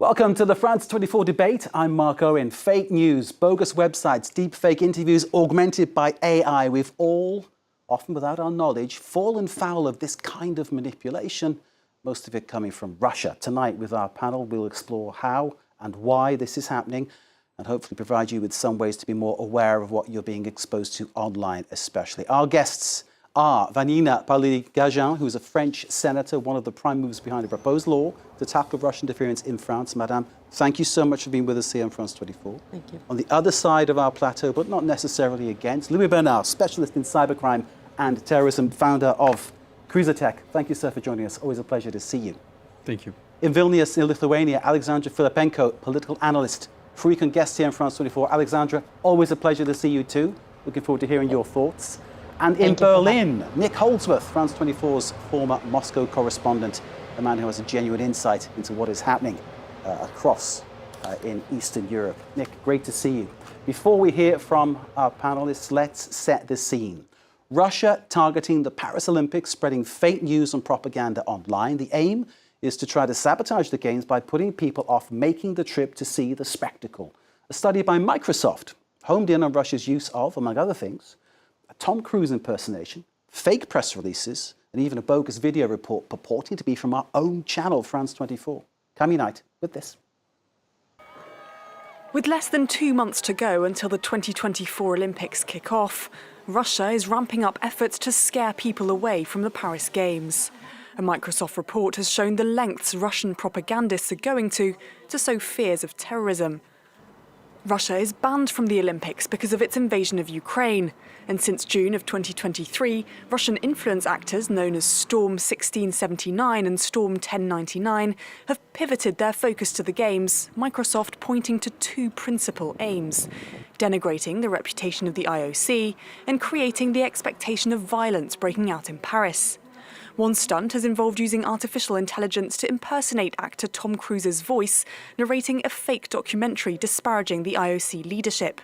Welcome to the France 24 debate. I'm Mark Owen. Fake news, bogus websites, deepfake interviews augmented by AI. We've all, often without our knowledge, fallen foul of this kind of manipulation, most of it coming from Russia. Tonight with our panel, we'll explore how and why this is happening and hopefully provide you with some ways to be more aware of what you're being exposed to online especially. Our guests are Vanina Paoli-Gagin, who is a French senator, one of the prime movers behind a proposed law to tackle Russian interference in France. Madame, thank you so much for being with us here on France 24. Thank you. On the other side of our plateau, but not necessarily against, Louis Bernard, specialist in cybercrime and terrorism, founder of Était. Thank you, sir, for joining us. Always a pleasure to see you. Thank you. In Vilnius, in Lithuania, Alexandra Filipenko, political analyst, frequent guest here on France 24. Alexandra, always a pleasure to see you too. Looking forward to hearing your thoughts. And in Berlin, Nick Holdsworth, France 24's former Moscow correspondent, a man who has a genuine insight into what is happening across in Eastern Europe. Nick, great to see you. Before we hear from our panelists, let's set the scene. Russia targeting the Paris Olympics, spreading fake news and propaganda online. The aim is to try to sabotage the Games by putting people off making the trip to see the spectacle. A study by Microsoft homed in on Russia's use of, among other things, a Tom Cruise impersonation, fake press releases, and even a bogus video report purporting to be from our own channel, France 24. Camille Knight with this. With less than 2 months to go until the 2024 Olympics kick off, Russia is ramping up efforts to scare people away from the Paris Games. A Microsoft report has shown the lengths Russian propagandists are going to sow fears of terrorism. Russia is banned from the Olympics because of its invasion of Ukraine. And since June of 2023, Russian influence actors known as Storm 1679 and Storm 1099 have pivoted their focus to the Games, Microsoft pointing to two principal aims: denigrating the reputation of the IOC and creating the expectation of violence breaking out in Paris. One stunt has involved using artificial intelligence to impersonate actor Tom Cruise's voice, narrating a fake documentary disparaging the IOC leadership.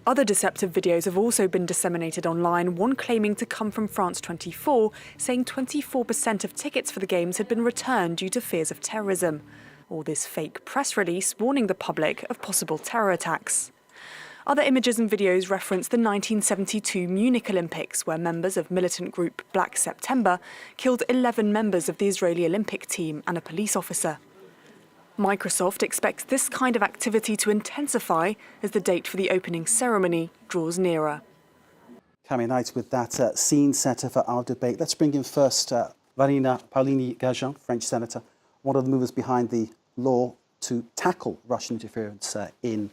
Other deceptive videos have also been disseminated online, one claiming to come from France 24, saying 24% of tickets for the Games had been returned due to fears of terrorism. Or this fake press release warning the public of possible terror attacks. Other images and videos reference the 1972 Munich Olympics, where members of militant group Black September killed 11 members of the Israeli Olympic team and a police officer. Microsoft expects this kind of activity to intensify as the date for the opening ceremony draws nearer. Camille Knight with that scene setter for our debate. Let's bring in first Vanina Paoli-Gagin, French senator, one of the movers behind the law to tackle Russian interference in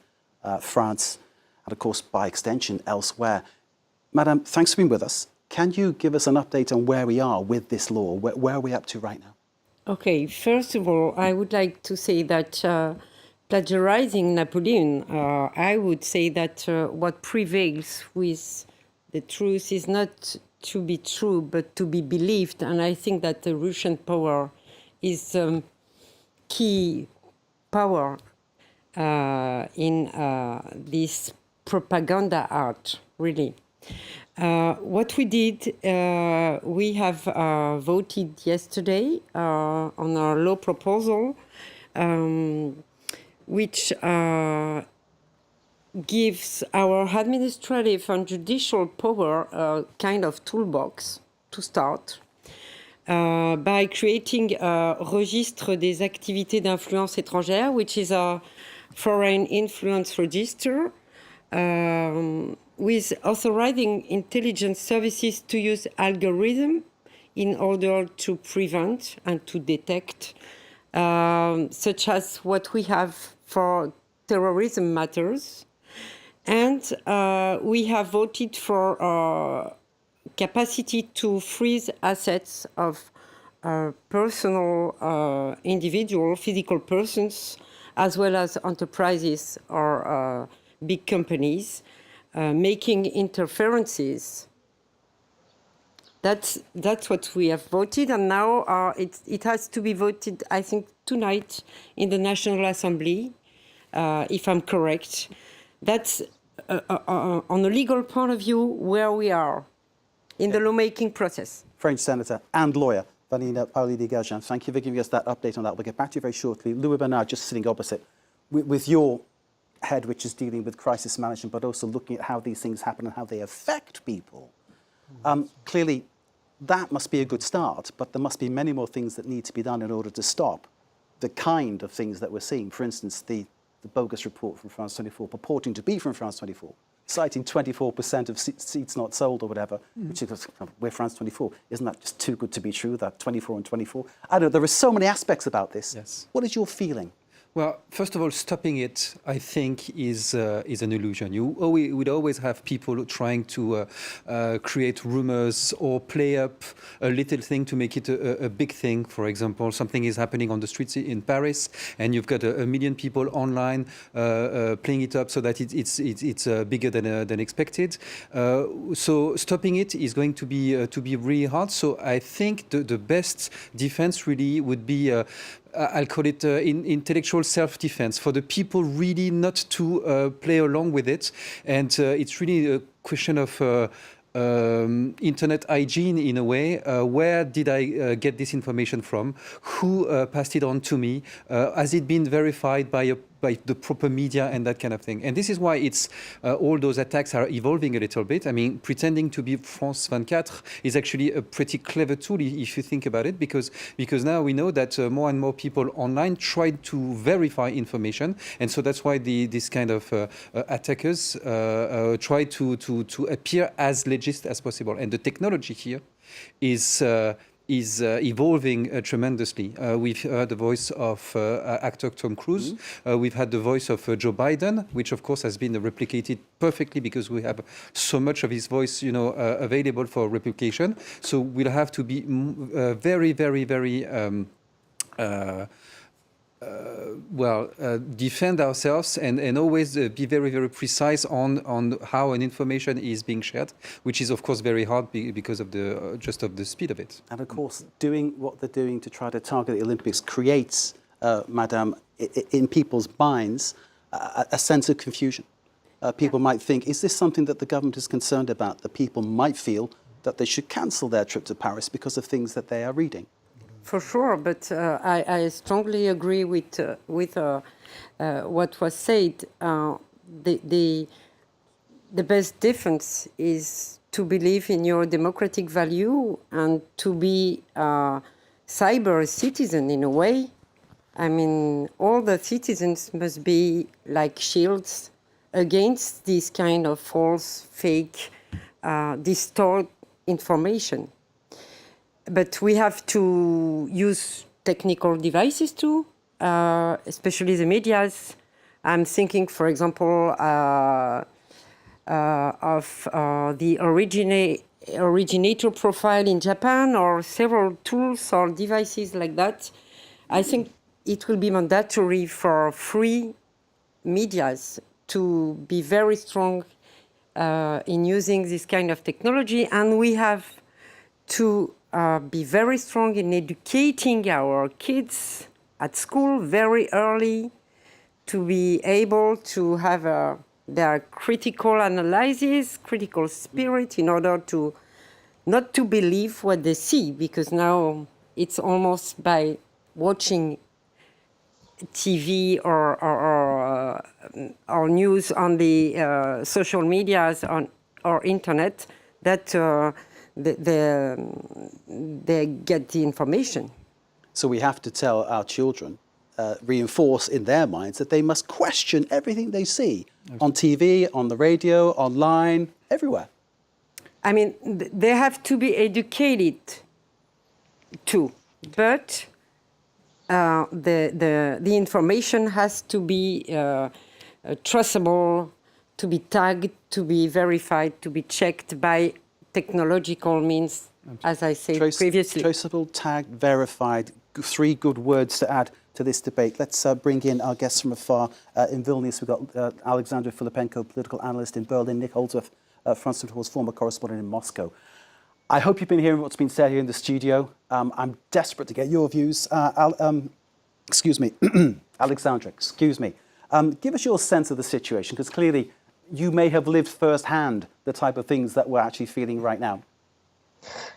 France. And of course, by extension, elsewhere. Madam, thanks for being with us. Can you give us an update on where we are with this law? Where are we up to right now? Okay, first of all, I would like to say that plagiarizing Napoleon, I would say that what prevails with the truth is not to be true, but to be believed. And I think that the Russian power is key power in this propaganda art, really. What we did, we have voted yesterday on our law proposal, which gives our administrative and judicial power a kind of toolbox to start by creating a registre des activités d'influence étrangère, which is a foreign influence register, with authorizing intelligence services to use algorithm in order to prevent and to detect, such as what we have for terrorism matters. And we have voted for capacity to freeze assets of personal, individual, physical persons, as well as enterprises or big companies, making interferences. That's what we have voted, and now it has to be voted, I think, tonight in the National Assembly, if I'm correct. That's, on a legal point of view, where we are in the lawmaking process. French senator and lawyer Vanina Paoli-Gagin, thank you for giving us that update on that. We'll get back to you very shortly. Louis Bernard, just sitting opposite, with your head, which is dealing with crisis management, but also looking at how these things happen and how they affect people. Clearly, that must be a good start, but there must be many more things that need to be done in order to stop the kind of things that we're seeing. For instance, the bogus report from France 24, purporting to be from France 24, citing 24% of seats not sold or whatever, which is, we're France 24. Isn't that just too good to be true, that 24 and 24? I don't know, there are so many aspects about this. Yes. What is your feeling? Well, first of all, stopping it, I think, is an illusion. You would always have people trying to create rumors or play up a little thing to make it a big thing. For example, something is happening on the streets in Paris, and you've got a million people online playing it up so that it's bigger than expected. So stopping it is going to be really hard. So I think the best defense really would be. I'll call it intellectual self-defense for the people really not to play along with it. And it's really a question of internet hygiene in a way. Where did I get this information from? Who passed it on to me? Has it been verified by the proper media and that kind of thing? And this is why it's all those attacks are evolving a little bit. I mean, pretending to be France 24 is actually a pretty clever tool if you think about it, because now we know that more and more people online try to verify information, and so that's why this kind of attackers try to appear as legit as possible. And the technology here is evolving tremendously. We've heard the voice of actor Tom Cruise. We've had the voice of Joe Biden, which of course has been replicated perfectly because we have so much of his voice, available for replication. So we'll have to be very, very, very defend ourselves and always be very, very precise on how an information is being shared, which is of course very hard because of the speed of it. And of course, doing what they're doing to try to target the Olympics creates, Madame, in people's minds, a sense of confusion. People might think, is this something that the government is concerned about? That people might feel that they should cancel their trip to Paris because of things that they are reading. For sure, but I strongly agree with what was said. The best defense is to believe in your democratic value and to be a cyber citizen in a way. I mean, all the citizens must be like shields against this kind of false, fake, distorted information. But we have to use technical devices too, especially the medias. I'm thinking, for example, of the originator profile in Japan, or several tools or devices like that. I think it will be mandatory for free medias to be very strong in using this kind of technology, and we have to be very strong in educating our kids at school very early to be able to have their critical analysis, critical spirit, in order to not to believe what they see, because now it's almost by watching TV or news on the social medias or internet that they get the information. So we have to tell our children, reinforce in their minds that they must question everything they see on TV, on the radio, online, everywhere. I mean, they have to be educated too, but the information has to be traceable, to be tagged, to be verified, to be checked by technological means, as I said previously. Traceable, tagged, verified, three good words to add to this debate. Let's bring in our guests from afar. In Vilnius, we've got Alexandra Filipenko, political analyst in Berlin, Nick Holdsworth, France 24's former correspondent in Moscow. I hope you've been hearing what's been said here in the studio. I'm desperate to get your views. Excuse me, Alexandra, excuse me. Give us your sense of the situation, because clearly you may have lived firsthand the type of things that we're actually feeling right now.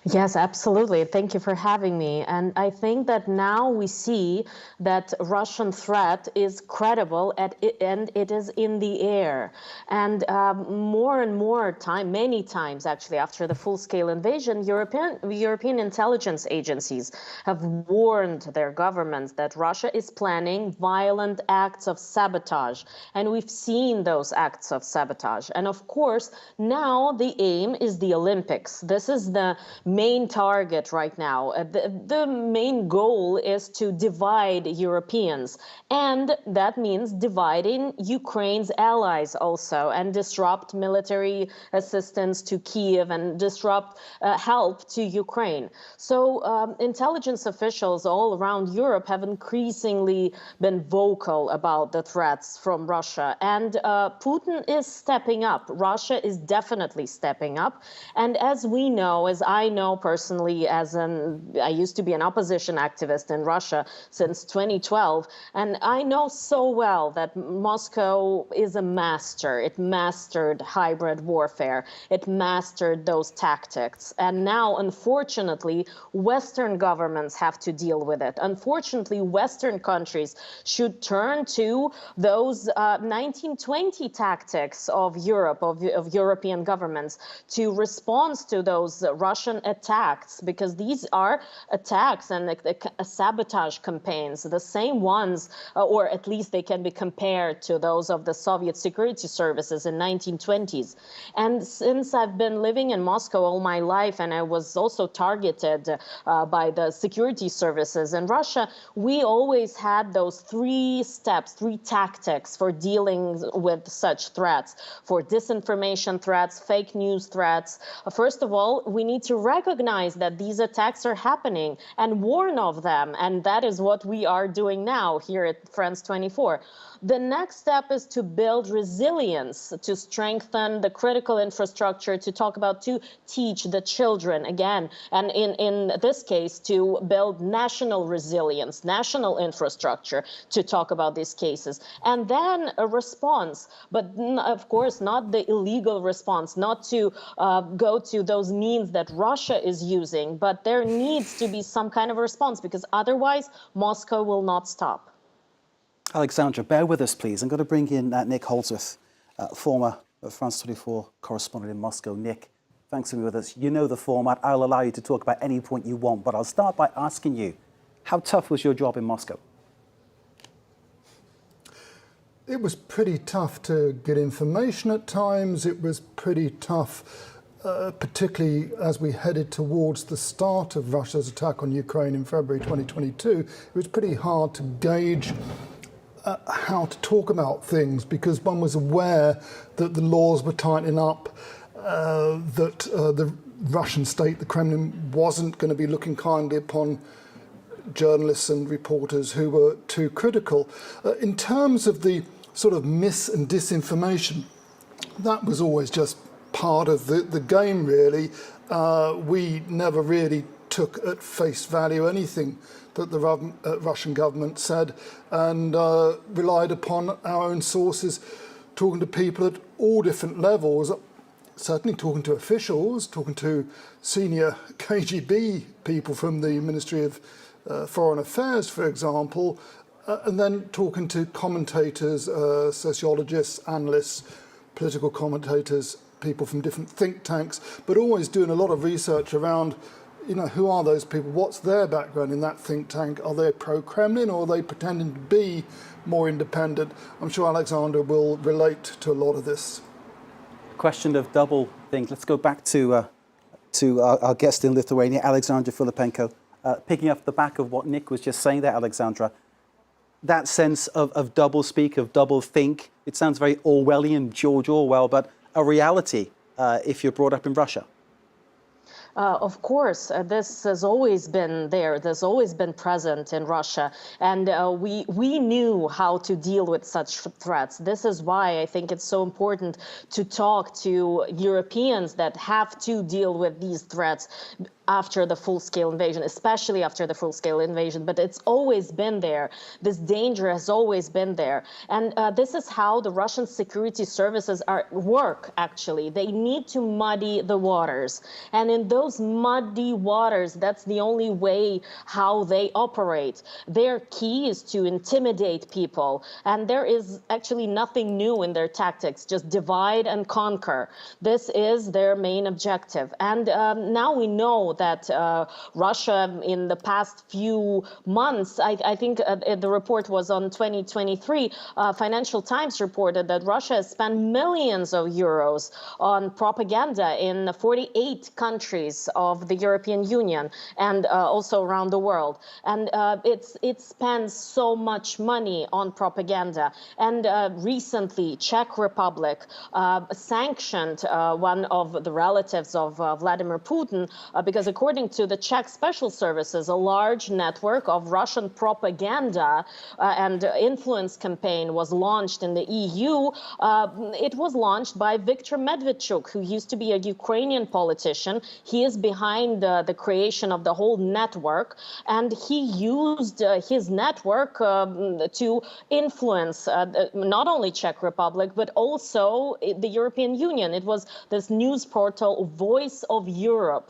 Yes, absolutely. Thank you for having me. And I think that now we see that Russian threat is credible and it is in the air. And more and more time, many times actually, after the full-scale invasion, European intelligence agencies have warned their governments that Russia is planning violent acts of sabotage. And we've seen those acts of sabotage. And of course, now the aim is the Olympics. This is the main target right now. The main goal is to divide Europeans, and that means dividing Ukraine's allies also, and disrupt military assistance to Kiev and disrupt help to Ukraine. So intelligence officials all around Europe have increasingly been vocal about the threats from Russia, and Putin is stepping up. Russia is definitely stepping up, and as we know, as I know personally, I used to be an opposition activist in Russia since 2012, and I know so well that Moscow is a master. It mastered hybrid warfare. It mastered those tactics. And now, unfortunately, Western governments have to deal with it. Unfortunately, Western countries should turn to those 1920 tactics of Europe, of European governments, to respond to those Russian attacks, because these are attacks and sabotage campaigns, the same ones, or at least they can be compared to those of the Soviet security services in 1920s. And since I've been living in Moscow all my life, and I was also targeted by the security services in Russia, we always had those three steps, three tactics for dealing with such threats, for disinformation threats, fake news threats. First of all, we need to recognize that these attacks are happening and warn of them. And that is what we are doing now here at France 24. The next step is to build resilience, to strengthen the critical infrastructure, to teach the children again, and in this case, to build national resilience, national infrastructure to talk about these cases. And then a response, but of course not the illegal response, not to go to those means that Russia is using, but there needs to be some kind of response, because otherwise Moscow will not stop. Alexandra, bear with us, please. I'm going to bring in Nick Holdsworth, former France 24 correspondent in Moscow. Nick, thanks for being with us. You know the format. I'll allow you to talk about any point you want, but I'll start by asking you, how tough was your job in Moscow? It was pretty tough to get information at times. It was pretty tough, particularly as we headed towards the start of Russia's attack on Ukraine in February 2022. It was pretty hard to gauge how to talk about things, because one was aware that the laws were tightening up, that the Russian state, the Kremlin, wasn't going to be looking kindly upon journalists and reporters who were too critical. In terms of the sort of mis and disinformation, that was always just part of the game, really. We never really took at face value anything that the Russian government said, and relied upon our own sources, talking to people at all different levels, certainly talking to officials, talking to senior KGB people from the Ministry of Foreign Affairs, for example, and then talking to commentators, sociologists, analysts, political commentators, people from different think tanks, but always doing a lot of research around, you know, who are those people? What's their background in that think tank? Are they pro-Kremlin, or are they pretending to be more independent? I'm sure Alexander will relate to a lot of this. Question of double things. Let's go back to our guest in Lithuania, Alexandra Filipenko. Picking up the back of what Nick was just saying there, Alexandra, that sense of double speak, of double think, it sounds very Orwellian, George Orwell, but a reality if you're brought up in Russia. Of course, this has always been there. This has always been present in Russia, and we knew how to deal with such threats. This is why I think it's so important to talk to Europeans that have to deal with these threats after the full-scale invasion, especially after the full-scale invasion. But it's always been there. This danger has always been there. And this is how the Russian security services work, actually. They need to muddy the waters. And in those those muddy waters, that's the only way how they operate. Their key is to intimidate people. And there is actually nothing new in their tactics, just divide and conquer. This is their main objective. And now we know that Russia, in the past few months, I think the report was on 2023, Financial Times reported that Russia has spent millions of euros on propaganda in 48 countries of the European Union and also around the world. And it spends so much money on propaganda. And recently, Czech Republic sanctioned one of the relatives of Vladimir Putin because according to the Czech special services, a large network of Russian propaganda and influence campaign was launched in the EU. It was launched by Viktor Medvedchuk, who used to be a Ukrainian politician. He is behind the creation of the whole network, and he used his network to influence not only Czech Republic, but also the European Union. It was this news portal, Voice of Europe.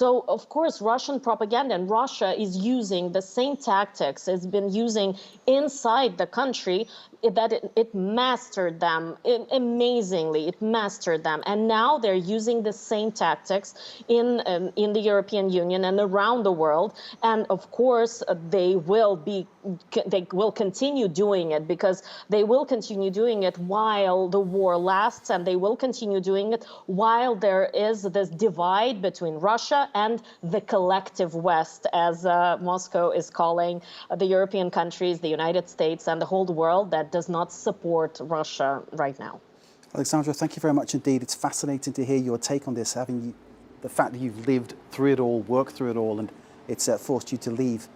So, of course, Russian propaganda, and Russia is using the same tactics it's been using inside the country, that it mastered them amazingly. It mastered them, and now they're using the same tactics in the European Union and around the world. And of course, they will continue doing it, because they will continue doing it while the war lasts, and they will continue doing it while there is this divide between Russia and the collective West, as Moscow is calling the European countries, the United States, and the whole world that does not support Russia right now. Alexandra, thank you very much indeed. It's fascinating to hear your take on this, the fact that you've lived through it all, worked through it all, and it's forced you to leave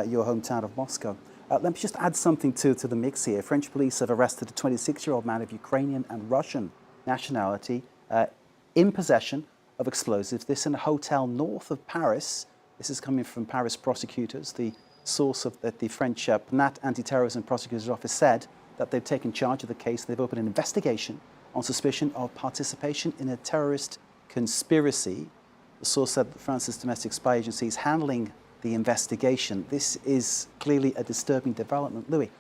your hometown of Moscow. Let me just add something to the mix here. French police have arrested a 26-year-old man of Ukrainian and Russian nationality in possession of explosives. This in a hotel north of Paris. This is coming from Paris prosecutors. The source of the French PNAT anti-terrorism prosecutor's office said that they've taken charge of the case. They've opened an investigation on suspicion of participation in a terrorist conspiracy. The source said that France's domestic spy agency is handling the investigation. This is clearly a disturbing development. Louis?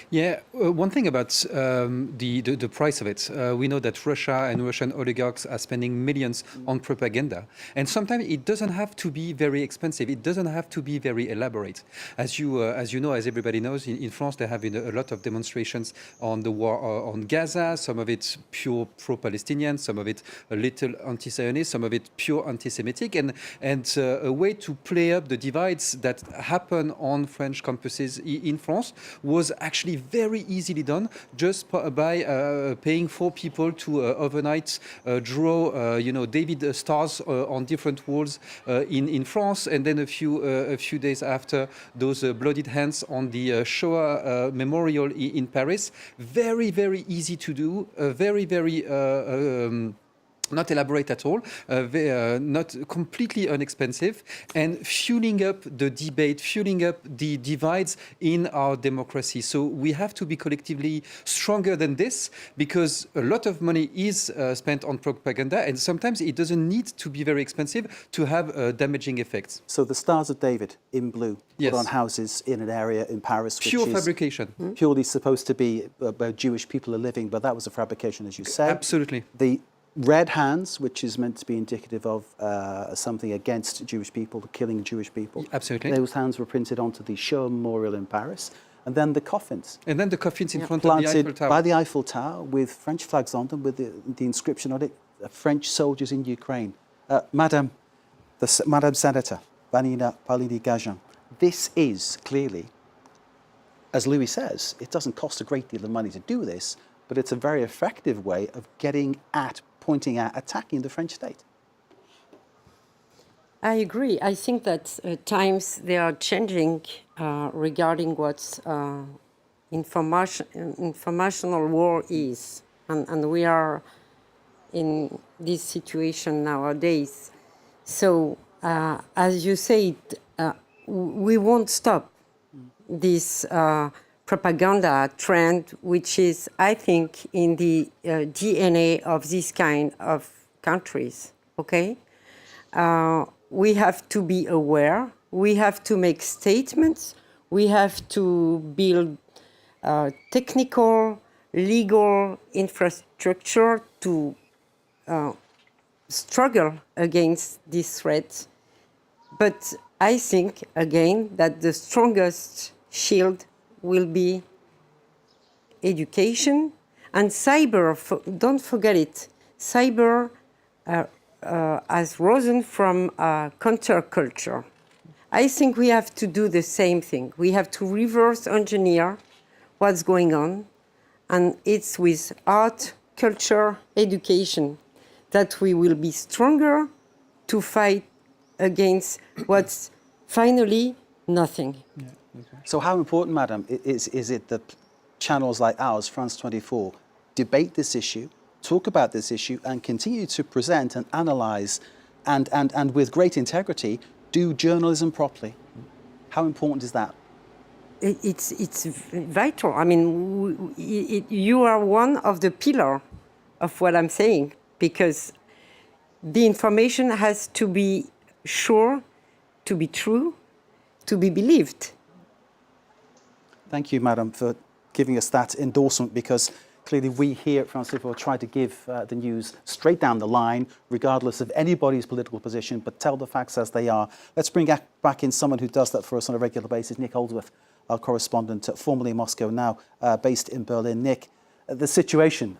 Yeah, one thing about the price of it. We know that Russia and Russian oligarchs are spending millions on propaganda. And sometimes it doesn't have to be very expensive. It doesn't have to be very elaborate. As you know, as everybody knows, in France, there have been a lot of demonstrations on the war on Gaza, some of it pure pro-Palestinian, some of it a little anti-Zionist, some of it pure anti-Semitic, and a way to play up the divides that happen on French campuses in France was actually very easily done just by paying 4 people to overnight draw David stars on different walls in France, and then a few days after, those bloodied hands on the Shoah memorial in Paris. Very, very easy to do, very not elaborate at all, not completely inexpensive, and fueling up the debate, fueling up the divides in our democracy. So we have to be collectively stronger than this, because a lot of money is spent on propaganda, and sometimes it doesn't need to be very expensive to have damaging effects. So the Stars of David in blue Yes. put on houses in an area in Paris, which Pure is fabrication. purely supposed to be where Jewish people are living, but that was a fabrication, as you say. Absolutely. The red hands, which is meant to be indicative of something against Jewish people, killing Jewish people. Absolutely. Those hands were printed onto the Shoah memorial in Paris. And then the coffins. And then the coffins in front of the Eiffel Planted Tower. by the Eiffel Tower with French flags on them, with the inscription on it, French soldiers in Ukraine. Madam Senator, Vanina Paoli-Gagin, this is clearly, as Louis says, it doesn't cost a great deal of money to do this, but it's a very effective way of pointing at, attacking the French state. I agree. I think that times they are changing regarding what informational war is. And we are in this situation nowadays. So, as you said, we won't stop this propaganda trend, which is, I think, in the DNA of this kind of countries, okay? we have to be aware, we have to make statements, we have to build technical, legal infrastructure to struggle against these threats. But I think, again, that the strongest shield will be education and cyber. Don't forget it. Cyber has risen from counterculture. I think we have to do the same thing. We have to reverse engineer what's going on, and it's with art, culture, education that we will be stronger to fight against what's finally nothing. Yeah, okay. So how important, madam, is it that channels like ours, France 24, debate this issue, talk about this issue, and continue to present and analyse and with great integrity do journalism properly? How important is that? It's vital. I mean, you are one of the pillars of what I'm saying, because the information has to be sure, to be true, to be believed. Thank you, madam, for giving us that endorsement, because clearly we here at France 24 try to give the news straight down the line, regardless of anybody's political position, but tell the facts as they are. Let's bring back in someone who does that for us on a regular basis, Nick Holdsworth, our correspondent, formerly in Moscow, now based in Berlin. Nick, the situation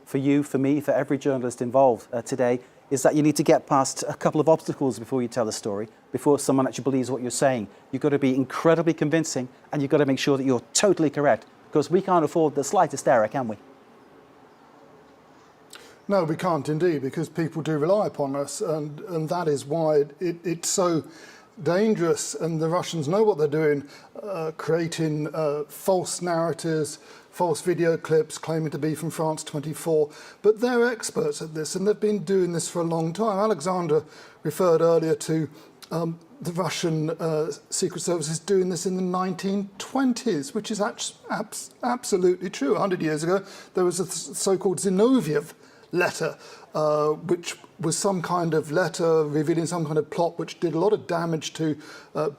for you, for me, for every journalist involved today is that you need to get past a couple of obstacles before you tell a story, before someone actually believes what you're saying. You've got to be incredibly convincing, and you've got to make sure that you're totally correct, because we can't afford the slightest error, can we? No, we can't indeed, because people do rely upon us, and that is why it's so dangerous, and the Russians know what they're doing, creating false narratives, false video clips claiming to be from France 24. But they're experts at this, and they've been doing this for a long time. Alexandra referred earlier to the Russian Secret Services doing this in the 1920s, which is absolutely true. 100 years ago, there was a so-called Zinoviev letter, which was some kind of letter revealing some kind of plot which did a lot of damage to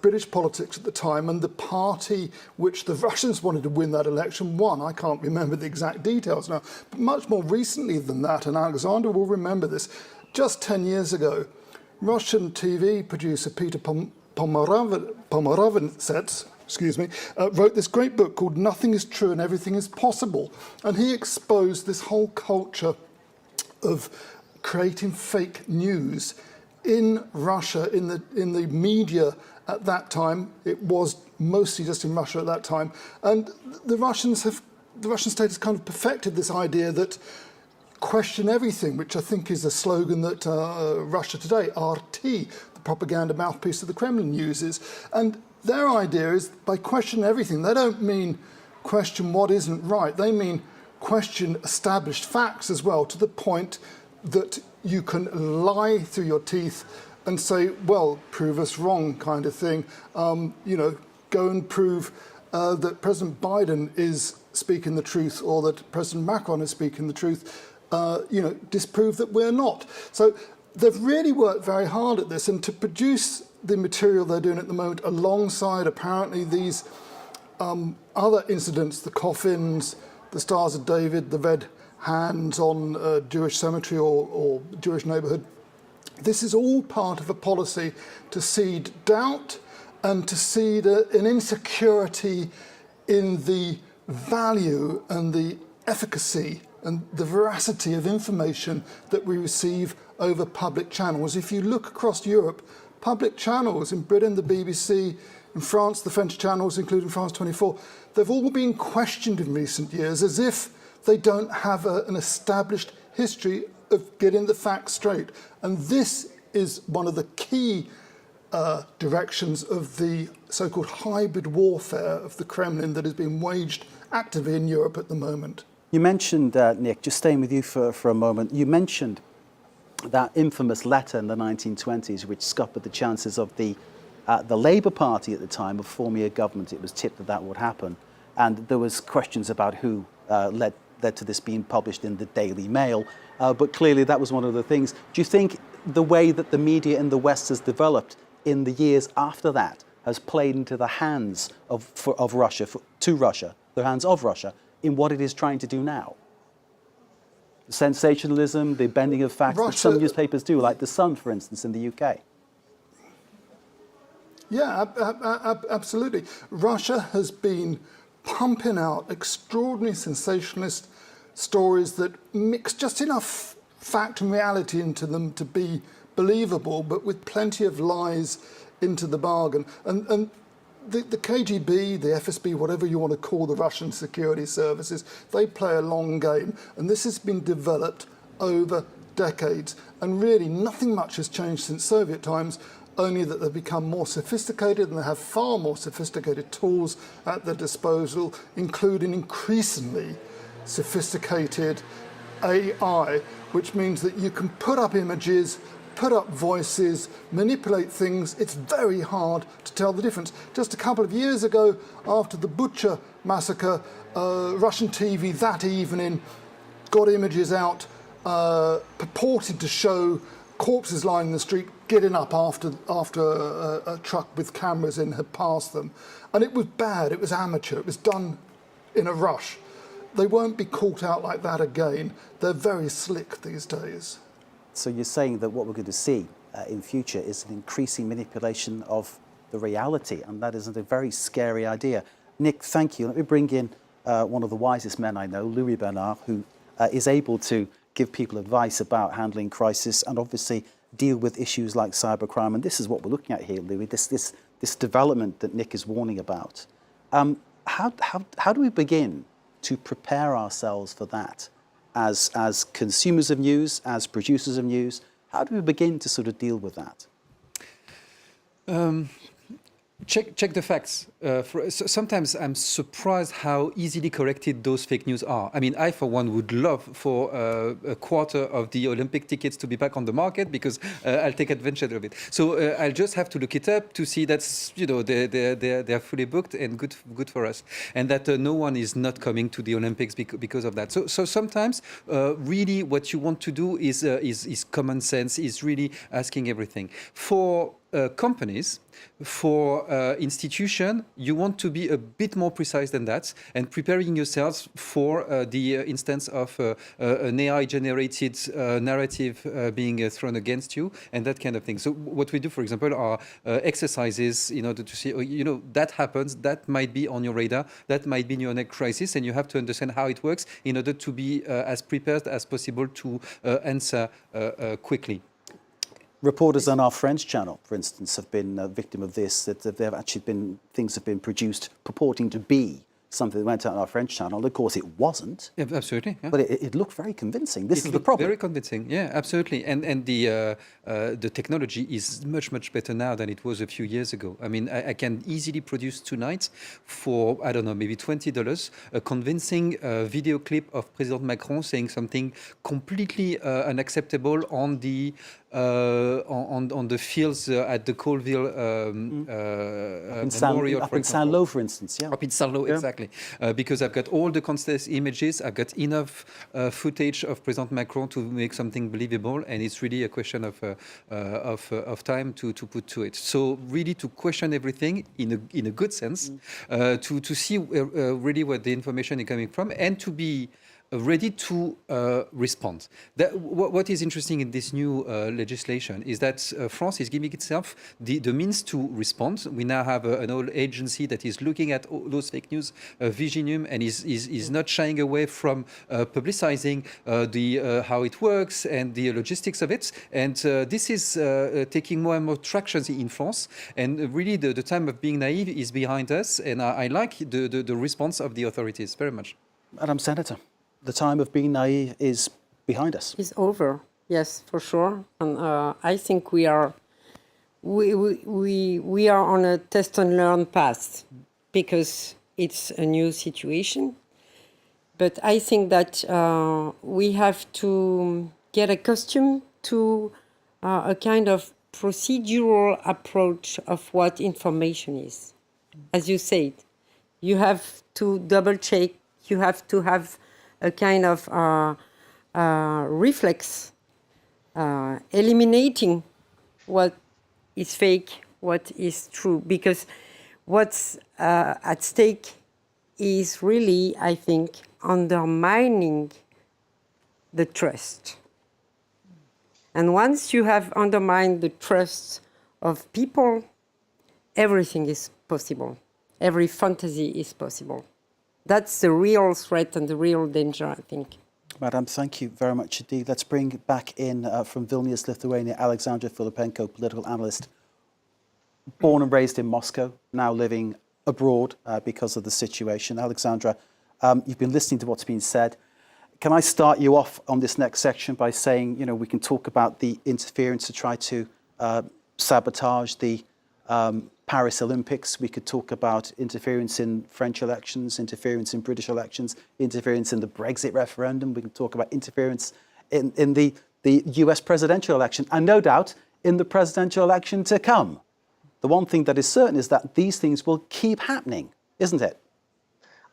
British politics at the time, and the party which the Russians wanted to win that election won. I can't remember the exact details now, but much more recently than that, and Alexander will remember this, just 10 years ago, Russian TV producer Peter Pomerantsev, wrote this great book called Nothing is True and Everything is Possible, and he exposed this whole culture of creating fake news in Russia, in the media at that time. It was mostly just in Russia at that time, and the Russian state has kind of perfected this idea that question everything, which I think is a slogan that Russia Today, RT, the propaganda mouthpiece of the Kremlin, uses. And their idea is, by questioning everything, they don't mean question what isn't right. They mean question established facts as well, to the point that you can lie through your teeth and say, well, prove us wrong, kind of thing. Go and prove that President Biden is speaking the truth, or that President Macron is speaking the truth. Disprove that we're not. So they've really worked very hard at this, and to produce the material they're doing at the moment alongside apparently these other incidents, the coffins, the Stars of David, the red hands on a Jewish cemetery or Jewish neighbourhood. This is all part of a policy to seed doubt and to seed an insecurity in the value and the efficacy and the veracity of information that we receive over public channels. If you look across Europe, public channels, in Britain, the BBC, in France, the French channels, including France 24, they've all been questioned in recent years as if they don't have an established history of getting the facts straight. And this is one of the key directions of the so-called hybrid warfare of the Kremlin that is being waged actively in Europe at the moment. You mentioned, Nick, just staying with you for a moment, you mentioned that infamous letter in the 1920s which scuppered the chances of the Labour Party at the time of forming a government. It was tipped that would happen. And there was questions about who led to this being published in the Daily Mail. But clearly that was one of the things. Do you think the way that the media in the West has developed in the years after that has played into the hands of Russia, to Russia, the hands of Russia, in what it is trying to do now? The sensationalism, the bending of facts that some newspapers do, like The Sun, for instance, in the UK. Yeah, absolutely. Russia has been pumping out extraordinary sensationalist stories that mix just enough fact and reality into them to be believable, but with plenty of lies into the bargain. And the KGB, the FSB, whatever you want to call the Russian security services, they play a long game. And this has been developed over decades. And really, nothing much has changed since Soviet times, only that they've become more sophisticated and they have far more sophisticated tools at their disposal, including increasingly sophisticated AI, which means that you can put up images, put up voices, manipulate things. It's very hard to tell the difference. Just a couple of years ago, after the Bucha massacre, Russian TV that evening got images out purporting to show corpses lying in the street getting up after a truck with cameras in had passed them. And it was bad, it was amateur, it was done in a rush. They won't be caught out like that again. They're very slick these days. So you're saying that what we're going to see in future is an increasing manipulation of the reality, and that isn't a very scary idea. Nick, thank you. Let me bring in one of the wisest men I know, Louis Bernard, who is able to give people advice about handling crisis and obviously deal with issues like cybercrime. And this is what we're looking at here, Louis, this development that Nick is warning about. How do we begin to prepare ourselves for that as consumers of news, as producers of news? How do we begin to sort of deal with that? Check the facts. Sometimes I'm surprised how easily corrected those fake news are. I mean, I, for one, would love for a quarter of the Olympic tickets to be back on the market because I'll take advantage of it. So I'll just have to look it up to see that's, you know, they're fully booked and good for us. And that no one is not coming to the Olympics because of that. So sometimes really what you want to do is common sense, is really asking everything. For companies, for institution, you want to be a bit more precise than that and preparing yourselves for the instance of an AI-generated narrative being thrown against you and that kind of thing. So what we do, for example, are exercises in order to see, you know, that happens, that might be on your radar, that might be in your next crisis, and you have to understand how it works in order to be as prepared as possible to answer quickly. Reporters on our French channel, for instance, have been a victim of this, that there have actually been, things have been produced purporting to be something that went out on our French channel. Of course, it wasn't. Yeah, absolutely. Yeah. But it looked very convincing. This is the problem. Very convincing. Yeah, absolutely. And the technology is much better now than it was a few years ago. I mean, I can easily produce tonight for, I don't know, maybe $20 a convincing video clip of President Macron saying something completely unacceptable on the fields at the Colville Memorial. Up in Saint-Lô, for instance. Yeah. Up in Saint-Lô, yeah. Exactly. Because I've got all the contest images, I've got enough footage of President Macron to make something believable, and it's really a question of time to put to it. So really to question everything in a good sense, to see really where the information is coming from, and to be ready to respond. What is interesting in this new legislation is that France is giving itself the means to respond. We now have an old agency that is looking at all those fake news, Viginium, and is not shying away from publicizing how it works and the logistics of it. And this is taking more and more traction in France. And really the time of being naive is behind us. And I like the response of the authorities very much. Madam Senator, the time of being naive is behind us. It's over, yes, for sure. And I think we are on a test and learn path because it's a new situation. But I think that we have to get accustomed to a kind of procedural approach of what information is. As you said, you have to double check, you have to have a kind of reflex eliminating what is fake, what is true, because what's at stake is really, I think, undermining the trust. And once you have undermined the trust of people, everything is possible. Every fantasy is possible. That's the real threat and the real danger, I think. Madam, thank you very much indeed. Let's bring back in from Vilnius, Lithuania, Alexandra Filipenko, political analyst, born and raised in Moscow, now living abroad because of the situation. Alexandra, you've been listening to what's been said. Can I start you off on this next section by saying, you know, we can talk about the interference to try to sabotage the Paris Olympics. We could talk about interference in French elections, interference in British elections, interference in the Brexit referendum. We can talk about interference in the US presidential election, and no doubt in the presidential election to come. The one thing that is certain is that these things will keep happening, isn't it?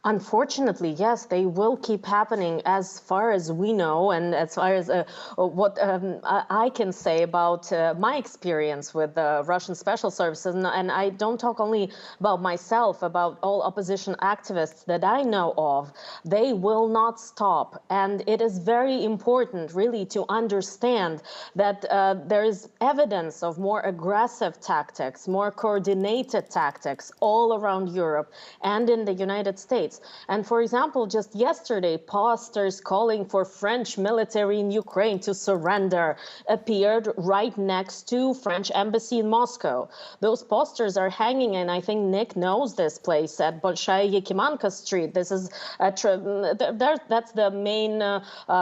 Unfortunately, yes, they will keep happening as far as we know, and as far as what I can say about my experience with the Russian special services. And I don't talk only about myself, about all opposition activists that I know of. They will not stop. And it is very important, really, to understand that there is evidence of more aggressive tactics, more coordinated tactics all around Europe and in the United States. And for example, just yesterday, posters calling for French military in Ukraine to surrender appeared right next to French embassy in Moscow. Those posters are hanging, and I think Nick knows this place at Bolshaya Yakimanka Street. This is that's the main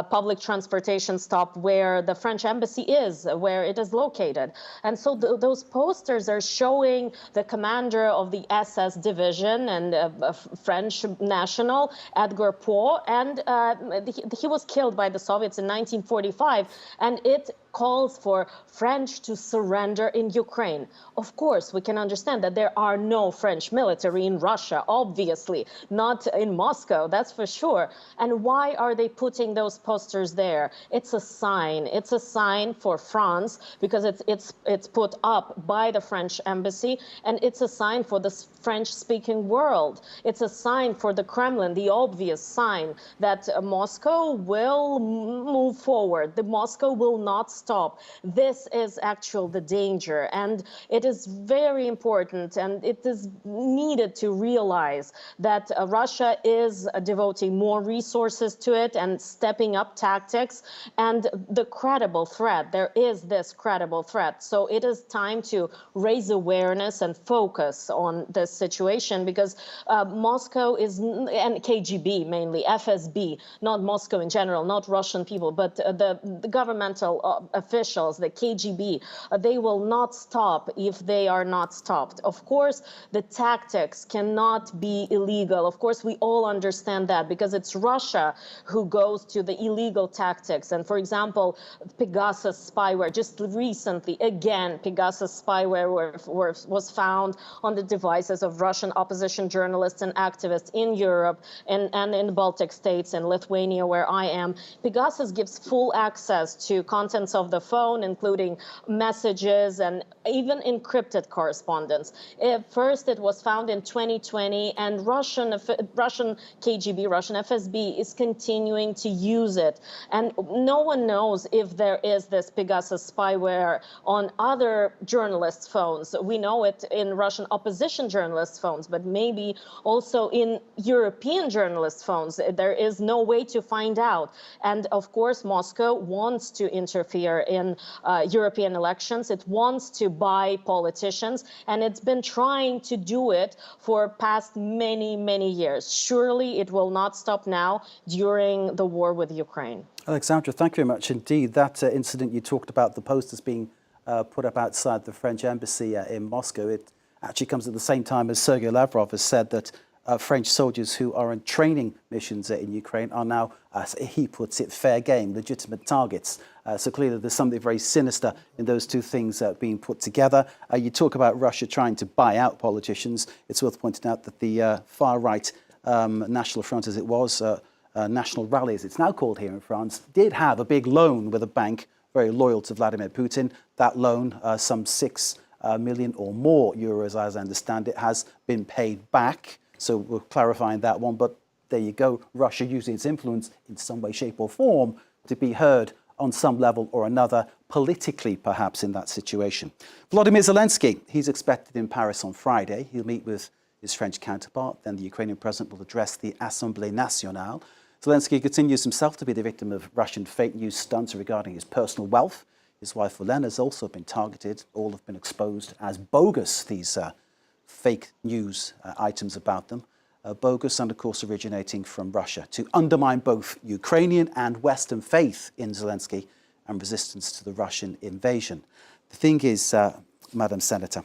public transportation stop where the French embassy is, where it is located. And so those posters are showing the commander of the SS division and French national, Edgar Poe, and he was killed by the Soviets in 1945, and it calls for French to surrender in Ukraine. Of course, we can understand that there are no French military in Russia, obviously, not in Moscow, that's for sure. And why are they putting those posters there? It's a sign. It's a sign for France because it's put up by the French embassy, and it's a sign for the French-speaking world. It's a sign for the Kremlin, the obvious sign that Moscow will move forward. The Moscow will not stop. This is actually the danger, and it is very important, and it is needed to realize that Russia is devoting more resources to it and stepping up tactics, and the credible threat, there is this credible threat. So it is time to raise awareness and focus on this situation, because Moscow is, and KGB mainly, FSB, not Moscow in general, not Russian people, but the governmental officials, the KGB, they will not stop if they are not stopped. Of course, the tactics cannot be illegal. Of course, we all understand that, because it's Russia who goes to the illegal tactics. And for example, Pegasus spyware, just recently, again, Pegasus spyware was found on the devices of Russian opposition journalists and activists in Europe and in the Baltic states and Lithuania, where I am. Pegasus gives full access to contents of the phone, including messages and even encrypted correspondence. First, it was found in 2020, and Russian KGB, Russian FSB is continuing to use it. And no one knows if there is this Pegasus spyware on other journalists' phones. We know it in Russian opposition journalists' phones, but maybe also in European journalists' phones. There is no way to find out. And of course, Moscow wants to interfere in European elections. It wants to buy politicians, and it's been trying to do it for past many years. Surely it will not stop now during the war with Ukraine. Alexandra, thank you very much indeed. That incident you talked about, the posters being put up outside the French embassy in Moscow, it actually comes at the same time as Sergei Lavrov has said that French soldiers who are on training missions in Ukraine are now, as he puts it, fair game, legitimate targets. So clearly there's something very sinister in those two things being put together. You talk about Russia trying to buy out politicians. It's worth pointing out that the far-right National Front, as it was, National Rally, as it's now called here in France, did have a big loan with a bank very loyal to Vladimir Putin. That loan, some 6 million or more euros, as I understand it, has been paid back. So we're clarifying that one. But there you go, Russia using its influence in some way, shape or form to be heard on some level or another, politically perhaps, in that situation. Volodymyr Zelensky, he's expected in Paris on Friday. He'll meet with his French counterpart. Then the Ukrainian president will address the Assemblée Nationale. Zelensky continues himself to be the victim of Russian fake news stunts regarding his personal wealth. His wife Elena has also been targeted. All have been exposed as bogus, these fake news items about them. Bogus and, of course, originating from Russia to undermine both Ukrainian and Western faith in Zelensky and resistance to the Russian invasion. The thing is, Madam Senator,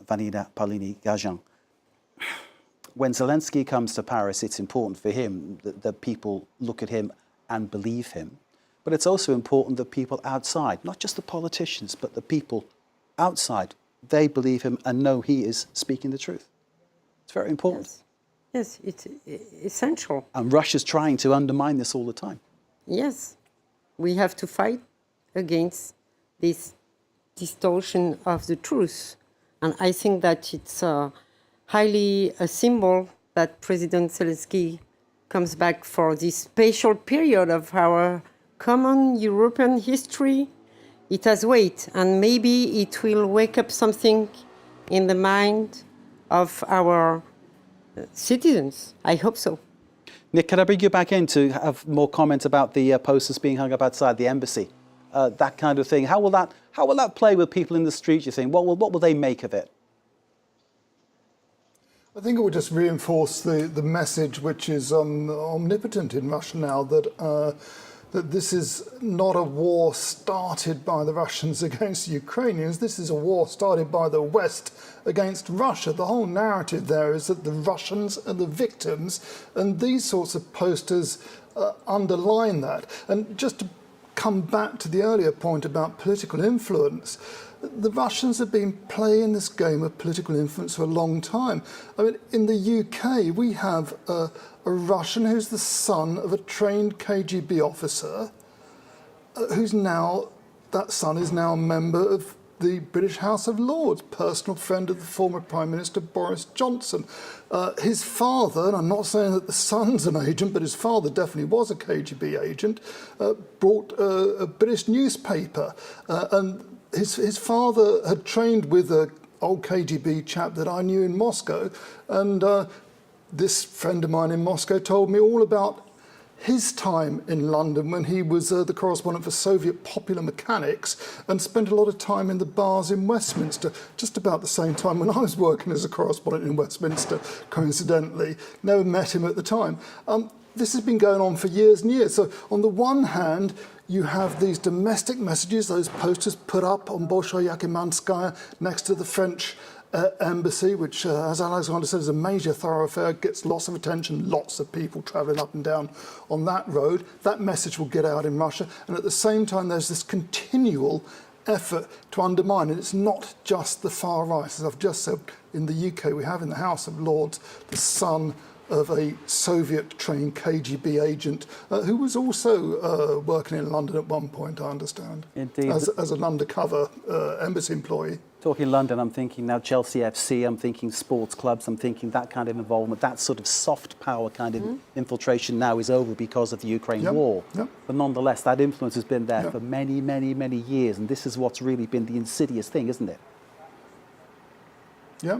Vanina Paoli-Gagin, when Zelensky comes to Paris, it's important for him that people look at him and believe him. But it's also important that people outside, not just the politicians, but the people outside, they believe him and know he is speaking the truth. It's very important. Yes, it's essential. And Russia's trying to undermine this all the time. Yes, we have to fight against this distortion of the truth. And I think that it's highly a symbol that President Zelensky comes back for this special period of our common European history. It has weight, and maybe it will wake up something in the mind of our citizens. I hope so. Nick, can I bring you back in to have more comments about the posters being hung up outside the embassy? That kind of thing. How will that play with people in the street, you think? What will they make of it? I think it would just reinforce the message which is omnipotent in Russia now, that this is not a war started by the Russians against the Ukrainians. This is a war started by the West against Russia. The whole narrative there is that the Russians are the victims, and these sorts of posters underline that. And just to come back to the earlier point about political influence, the Russians have been playing this game of political influence for a long time. I mean, in the UK, we have a Russian who's the son of a trained KGB officer, that son is now a member of the British House of Lords, personal friend of the former Prime Minister Boris Johnson. His father, and I'm not saying that the son's an agent, but his father definitely was a KGB agent, brought a British newspaper, and his father had trained with an old KGB chap that I knew in Moscow, and this friend of mine in Moscow told me all about his time in London when he was the correspondent for Soviet Popular Mechanics and spent a lot of time in the bars in Westminster, just about the same time when I was working as a correspondent in Westminster, coincidentally. Never met him at the time. This has been going on for years and years. So on the one hand, you have these domestic messages, those posters put up on Bolshoi Yakimanskaya next to the French embassy, which, as Alexander said, is a major thoroughfare, gets lots of attention, lots of people travelling up and down on that road. That message will get out in Russia. And at the same time, there's this continual effort to undermine. And it's not just the far right. As I've just said, in the UK, we have in the House of Lords the son of a Soviet-trained KGB agent who was also working in London at one point, I understand. Indeed. As an undercover embassy employee. Talking London, I'm thinking now Chelsea FC, I'm thinking sports clubs, I'm thinking that kind of involvement, that sort of soft power kind of infiltration now is over because of the Ukraine war. Yep. But nonetheless, that influence has been there for many, many, many years, and this is what's really been the insidious thing, isn't it? Yeah,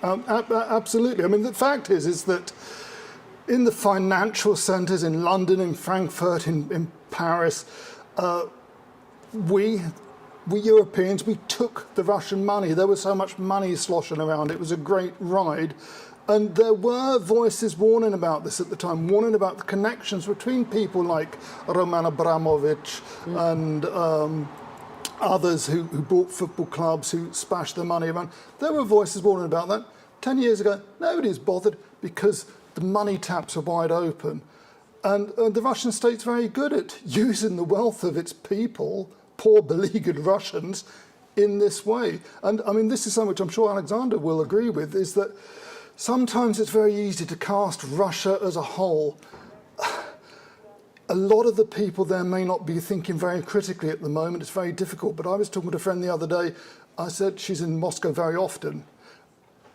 absolutely. I mean, the fact is that in the financial centres in London, in Frankfurt, in Paris, we Europeans, we took the Russian money. There was so much money sloshing around. It was a great ride. And there were voices warning about this at the time, warning about the connections between people like Roman Abramovich and others who bought football clubs, who splashed their money around. There were voices warning about that. 10 years ago, nobody was bothered because the money taps are wide open. And the Russian state's very good at using the wealth of its people, poor beleaguered Russians, in this way. And I mean, this is something which I'm sure Alexander will agree with, is that sometimes it's very easy to cast Russia as a whole a lot of the people there may not be thinking very critically at the moment. It's very difficult. But I was talking to a friend the other day. I said, she's in Moscow very often,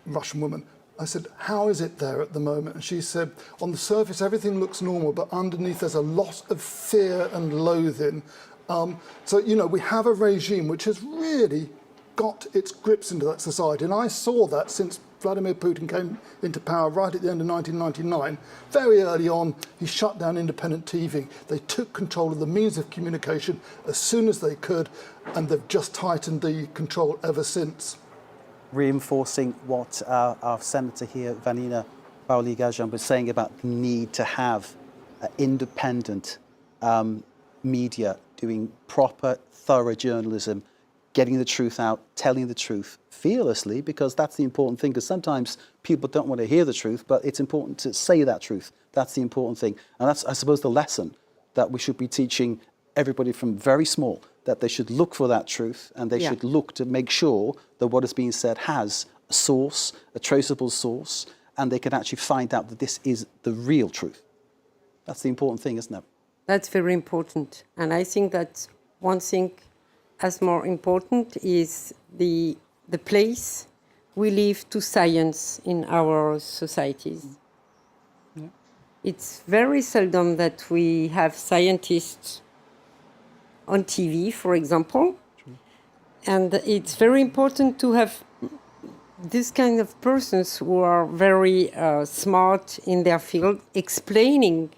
Russian woman. I said, how is it there at the moment? And she said, on the surface, everything looks normal, but underneath there's a lot of fear and loathing. So, you know, we have a regime which has really got its grips into that society. And I saw that since Vladimir Putin came into power right at the end of 1999. Very early on, he shut down independent TV. They took control of the means of communication as soon as they could, and they've just tightened the control ever since. Reinforcing what our senator here, Vanina Paoli-Gagin, was saying about the need to have independent media doing proper, thorough journalism, getting the truth out, telling the truth fearlessly, because that's the important thing, because sometimes people don't want to hear the truth, but it's important to say that truth. That's the important thing. And that's, I suppose, the lesson that we should be teaching everybody from very small, that they should look for that truth, and they should look to make sure that what is being said has a source, a traceable source, and they can actually find out that this is the real truth. That's the important thing, isn't it? That's very important. And I think that one thing as more important is the place we leave to science in our societies. Yeah. It's very seldom that we have scientists on TV, for example. True. And it's very important to have this kind of persons who are very smart in their field, explaining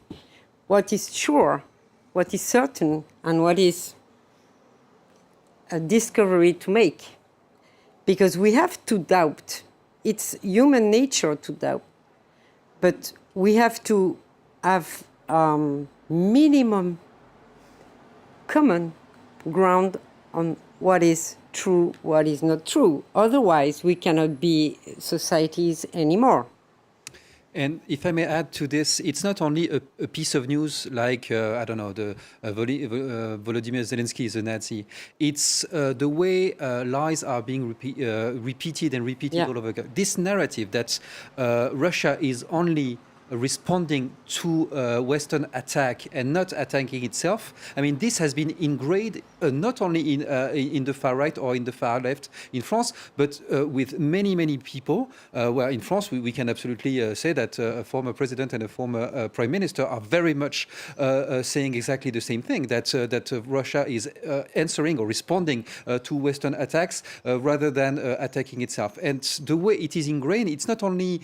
what is sure, what is certain, and what is a discovery to make. Because we have to doubt. It's human nature to doubt. But we have to have minimum common ground on what is true, what is not true. Otherwise, we cannot be societies anymore. And if I may add to this, it's not only a piece of news like, I don't know, Volodymyr Zelensky is a Nazi. It's the way lies are being repeated and repeated all over again. This narrative that Russia is only responding to a Western attack and not attacking itself. I mean, this has been ingrained not only in the far right or in the far left in France, but with many, many people. Where in France, we can absolutely say that a former president and a former prime minister are very much saying exactly the same thing, that Russia is answering or responding to Western attacks rather than attacking itself. And the way it is ingrained, it's not only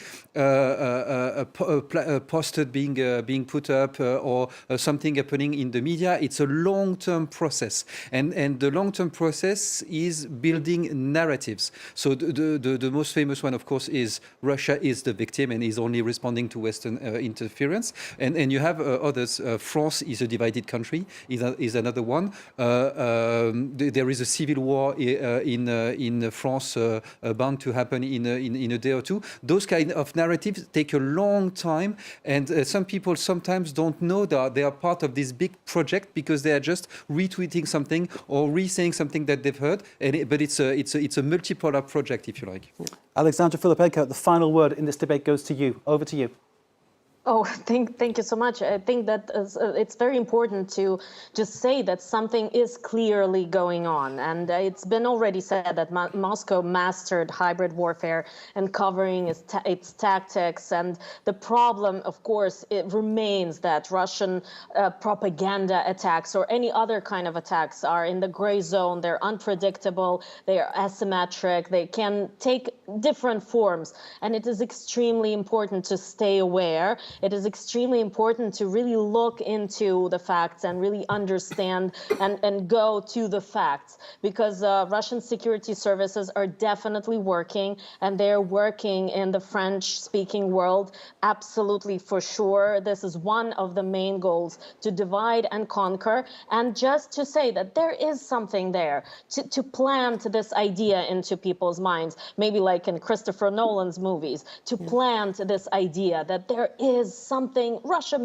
posted being put up or something happening in the media. It's a long-term process, and the long-term process is building narratives. So the most famous one, of course, is Russia is the victim and is only responding to Western interference. And you have others. France is a divided country. Is another one. There is a civil war in France bound to happen in a day or two. Those kind of narratives take a long time, and some people sometimes don't know that they are part of this big project because they are just retweeting something or re-saying something that they've heard. But it's a multipolar project, if you like. Alexandra Filipenko, the final word in this debate goes to you. Over to you. Oh, thank you so much. I think that it's very important to just say that something is clearly going on. And it's been already said that Moscow mastered hybrid warfare and covering its tactics. And the problem, of course, it remains that Russian propaganda attacks or any other kind of attacks are in the gray zone. They're unpredictable. They are asymmetric. They can take different forms. And it is extremely important to stay aware. It is extremely important to really look into the facts and really understand and go to the facts, because Russian security services are definitely working, and they're working in the French-speaking world, absolutely for sure. This is one of the main goals, to divide and conquer, and just to say that there is something there, to plant this idea into people's minds, maybe like in Christopher Nolan's movies, to plant this idea that there is something, Russia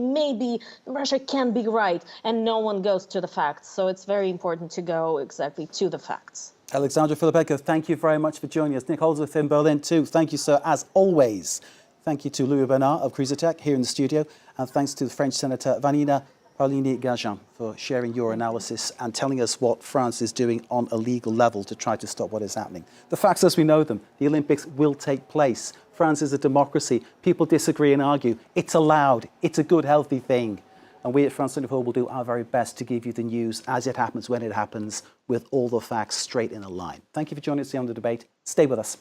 can be right, and no one goes to the facts. So it's very important to go exactly to the facts. Alexandra Filipenko, thank you very much for joining us. Nick Holdsworth in Berlin too. Thank you, sir, as always. Thank you to Louis Bernard of Cruiser Tech here in the studio, and thanks to the French Senator Vanina Paoli-Gagin, for sharing your analysis and telling us what France is doing on a legal level to try to stop what is happening. The facts as we know them, the Olympics will take place. France is a democracy. People disagree and argue. It's allowed. It's a good, healthy thing. And we at France 24 will do our very best to give you the news as it happens, when it happens, with all the facts straight in a line. Thank you for joining us here on The Debate. Stay with us.